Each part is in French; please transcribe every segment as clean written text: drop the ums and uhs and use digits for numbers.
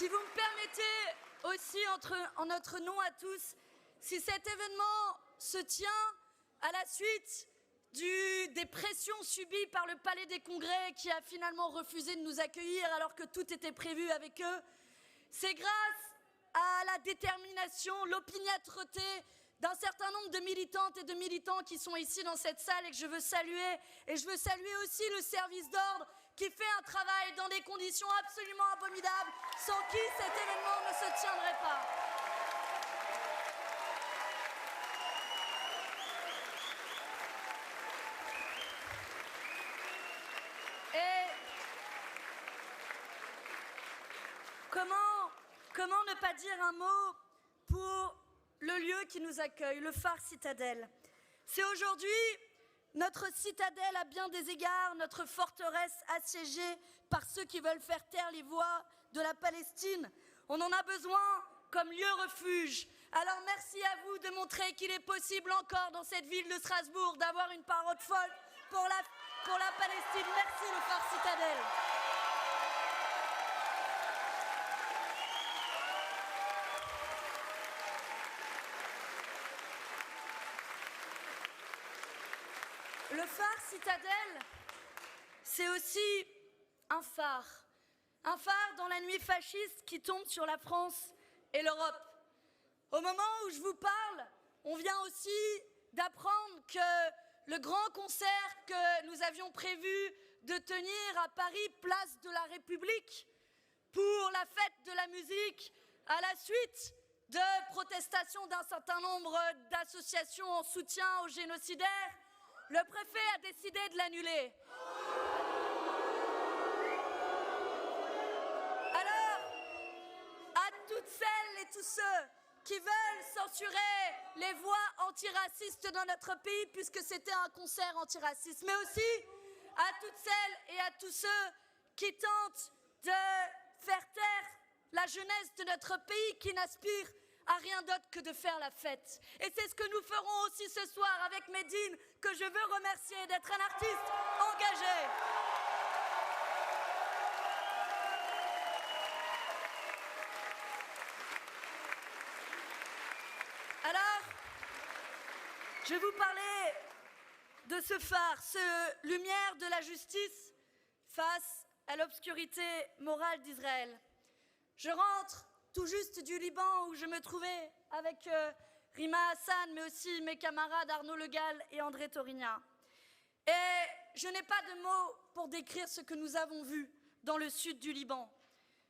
Si vous me permettez aussi, en notre nom à tous, si cet événement se tient à la suite des pressions subies par le Palais des Congrès qui a finalement refusé de nous accueillir alors que tout était prévu avec eux, c'est grâce à la détermination, l'opiniâtreté d'un certain nombre de militantes et de militants qui sont ici dans cette salle et que je veux saluer. Et je veux saluer aussi le service d'ordre qui fait un travail dans des conditions absolument abominables, sans qui cet événement ne se tiendrait pas. Et comment ne pas dire un mot pour le lieu qui nous accueille, le phare Citadelle. C'est aujourd'hui notre citadelle à bien des égards, notre forteresse assiégée par ceux qui veulent faire taire les voix de la Palestine. On en a besoin comme lieu refuge. Alors merci à vous de montrer qu'il est possible encore dans cette ville de Strasbourg d'avoir une parole folle pour la Palestine. Merci le phare Citadelle. Le phare Citadelle, c'est aussi un phare dans la nuit fasciste qui tombe sur la France et l'Europe. Au moment où je vous parle, on vient aussi d'apprendre que le grand concert que nous avions prévu de tenir à Paris, place de la République, pour la fête de la musique, à la suite de protestations d'un certain nombre d'associations en soutien aux génocidaires, le préfet a décidé de l'annuler. Alors, à toutes celles et tous ceux qui veulent censurer les voix antiracistes dans notre pays, puisque c'était un concert antiraciste, mais aussi à toutes celles et à tous ceux qui tentent de faire taire la jeunesse de notre pays, qui n'aspire à rien d'autre que de faire la fête. Et c'est ce que nous ferons aussi ce soir avec Medine, que je veux remercier d'être un artiste engagé. Alors, je vais vous parler de ce phare, ce lumière de la justice face à l'obscurité morale d'Israël. Je rentre tout juste du Liban où je me trouvais avec Rima Hassan, mais aussi mes camarades Arnaud Le Gall et André Torigna. Et je n'ai pas de mots pour décrire ce que nous avons vu dans le sud du Liban.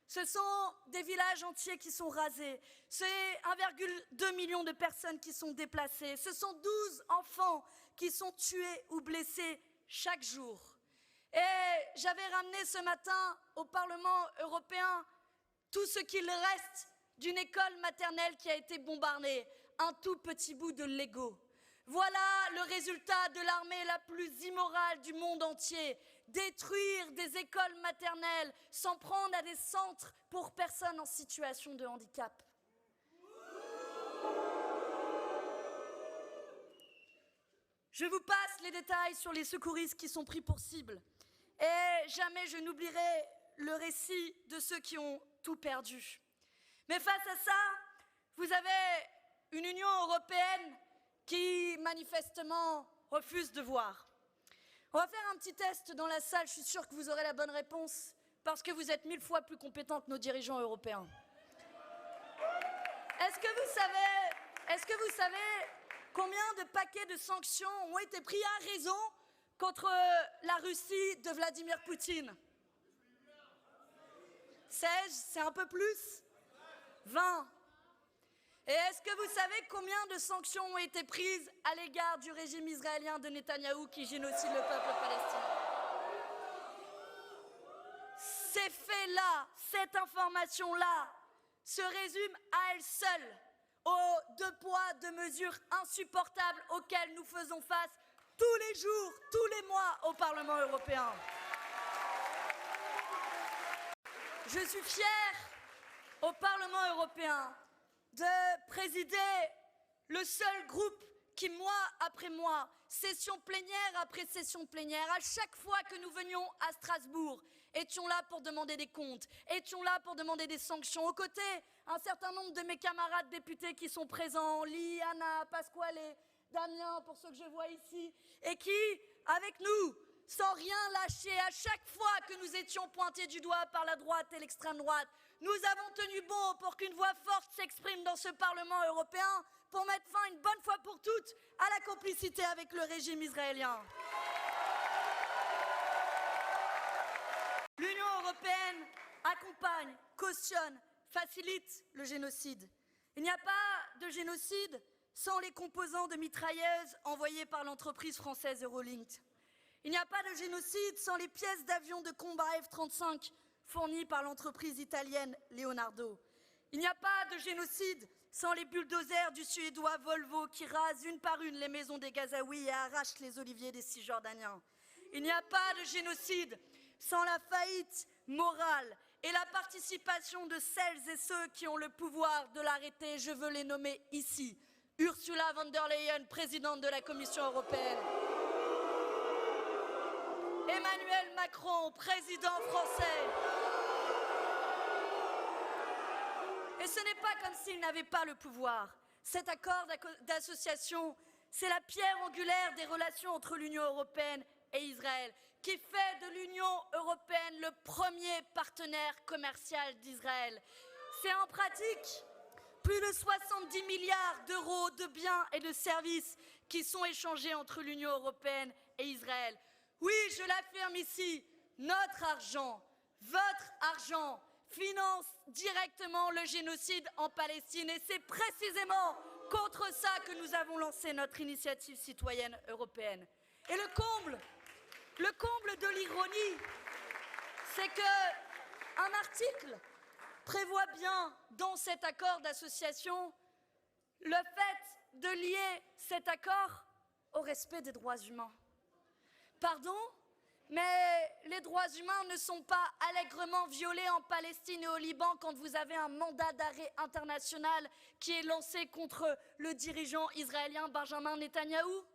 Ce sont des villages entiers qui sont rasés, c'est 1,2 million de personnes qui sont déplacées, ce sont 12 enfants qui sont tués ou blessés chaque jour. Et j'avais ramené ce matin au Parlement européen tout ce qu'il reste d'une école maternelle qui a été bombardée, un tout petit bout de Lego. Voilà le résultat de l'armée la plus immorale du monde entier. Détruire des écoles maternelles, s'en prendre à des centres pour personnes en situation de handicap. Je vous passe les détails sur les secouristes qui sont pris pour cible. Et jamais je n'oublierai le récit de ceux qui ont tout perdu. Mais face à ça, vous avez une Union européenne qui manifestement refuse de voir. On va faire un petit test dans la salle, je suis sûre que vous aurez la bonne réponse, parce que vous êtes 1000 fois plus compétents que nos dirigeants européens. Est-ce que vous savez combien de paquets de sanctions ont été pris à raison contre la Russie de Vladimir Poutine? 16, c'est un peu plus? 20. Et est-ce que vous savez combien de sanctions ont été prises à l'égard du régime israélien de Netanyahou qui génocide le peuple palestinien? Ces faits-là, cette information-là, se résument à elle seule aux 2 poids, 2 mesures insupportables auxquelles nous faisons face tous les jours, tous les mois au Parlement européen. Je suis fière au Parlement européen de présider le seul groupe qui, mois après mois, session plénière après session plénière, à chaque fois que nous venions à Strasbourg, étions là pour demander des comptes, étions là pour demander des sanctions. Aux côtés, un certain nombre de mes camarades députés qui sont présents, Lee, Anna, Pasquale, Damien, pour ceux que je vois ici, et qui, avec nous, sans rien lâcher, à chaque fois que nous étions pointés du doigt par la droite et l'extrême droite, nous avons tenu bon pour qu'une voix forte s'exprime dans ce Parlement européen pour mettre fin une bonne fois pour toutes à la complicité avec le régime israélien. L'Union européenne accompagne, cautionne, facilite le génocide. Il n'y a pas de génocide sans les composants de mitrailleuses envoyées par l'entreprise française Eurolink. Il n'y a pas de génocide sans les pièces d'avions de combat F-35 fournies par l'entreprise italienne Leonardo. Il n'y a pas de génocide sans les bulldozers du suédois Volvo qui rasent une par une les maisons des Gazaouis et arrachent les oliviers des Cisjordaniens. Il n'y a pas de génocide sans la faillite morale et la participation de celles et ceux qui ont le pouvoir de l'arrêter. Je veux les nommer ici. Ursula von der Leyen, présidente de la Commission européenne. Emmanuel Macron, président français. Et ce n'est pas comme s'il n'avait pas le pouvoir. Cet accord d'association, c'est la pierre angulaire des relations entre l'Union européenne et Israël, qui fait de l'Union européenne le premier partenaire commercial d'Israël. C'est en pratique plus de 70 milliards d'euros de biens et de services qui sont échangés entre l'Union européenne et Israël. Oui, je l'affirme ici, notre argent, votre argent, finance directement le génocide en Palestine. Et c'est précisément contre ça que nous avons lancé notre initiative citoyenne européenne. Et le comble de l'ironie, c'est qu'un article prévoit bien dans cet accord d'association le fait de lier cet accord au respect des droits humains. Pardon ? Mais les droits humains ne sont pas allègrement violés en Palestine et au Liban quand vous avez un mandat d'arrêt international qui est lancé contre le dirigeant israélien Benjamin Netanyahou.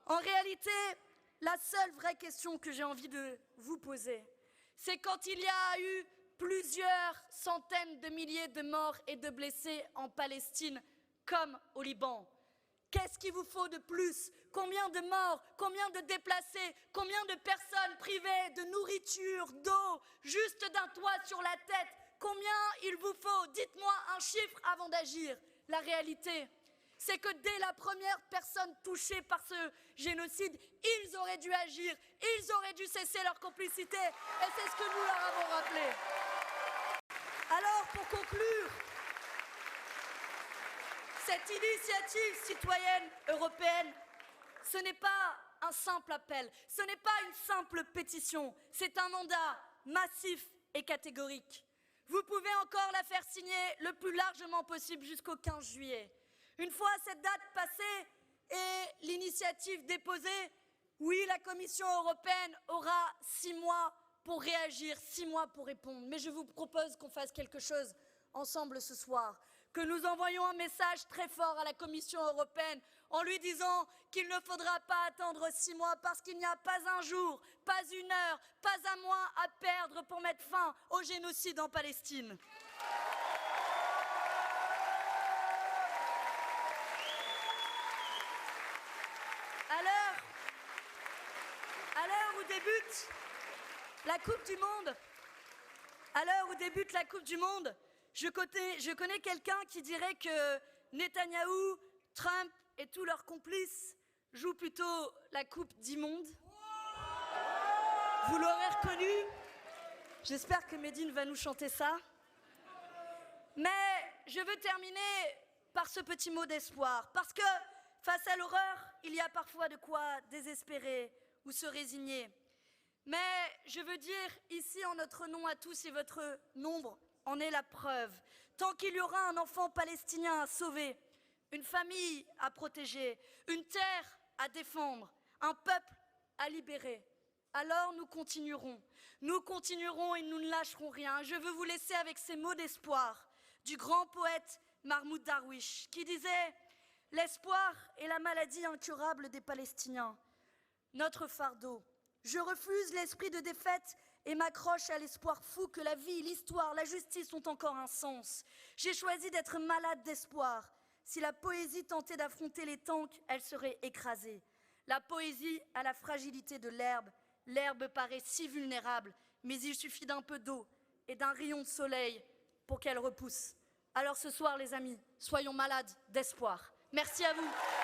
En réalité, la seule vraie question que j'ai envie de vous poser, c'est quand il y a eu plusieurs centaines de milliers de morts et de blessés en Palestine comme au Liban. Qu'est-ce qu'il vous faut de plus? Combien de morts? Combien de déplacés? Combien de personnes privées de nourriture, d'eau, juste d'un toit sur la tête? Combien il vous faut? Dites-moi un chiffre avant d'agir. La réalité, c'est que dès la première personne touchée par ce génocide, ils auraient dû agir, ils auraient dû cesser leur complicité. Et c'est ce que nous leur avons rappelé. Alors, pour conclure, cette initiative citoyenne européenne, ce n'est pas un simple appel, ce n'est pas une simple pétition, c'est un mandat massif et catégorique. Vous pouvez encore la faire signer le plus largement possible jusqu'au 15 juillet. Une fois cette date passée et l'initiative déposée, oui, la Commission européenne aura 6 mois pour réagir, 6 mois pour répondre. Mais je vous propose qu'on fasse quelque chose ensemble ce soir, que nous envoyions un message très fort à la Commission européenne en lui disant qu'il ne faudra pas attendre 6 mois parce qu'il n'y a pas un jour, pas une heure, pas un mois à perdre pour mettre fin au génocide en Palestine. À l'heure où débute la Coupe du Monde, je connais quelqu'un qui dirait que Netanyahou, Trump et tous leurs complices jouent plutôt la Coupe d'immonde. Vous l'aurez reconnu. J'espère que Médine va nous chanter ça. Mais je veux terminer par ce petit mot d'espoir. Parce que face à l'horreur, il y a parfois de quoi désespérer ou se résigner. Mais je veux dire ici en notre nom à tous et votre nombre en est la preuve. Tant qu'il y aura un enfant palestinien à sauver, une famille à protéger, une terre à défendre, un peuple à libérer, alors nous continuerons. Nous continuerons et nous ne lâcherons rien. Je veux vous laisser avec ces mots d'espoir du grand poète Mahmoud Darwish qui disait « L'espoir est la maladie incurable des Palestiniens. Notre fardeau. Je refuse l'esprit de défaite et m'accroche à l'espoir fou que la vie, l'histoire, la justice ont encore un sens. J'ai choisi d'être malade d'espoir. Si la poésie tentait d'affronter les tanks, elle serait écrasée. La poésie a la fragilité de l'herbe. L'herbe paraît si vulnérable, mais il suffit d'un peu d'eau et d'un rayon de soleil pour qu'elle repousse. Alors ce soir, les amis, soyons malades d'espoir. Merci à vous.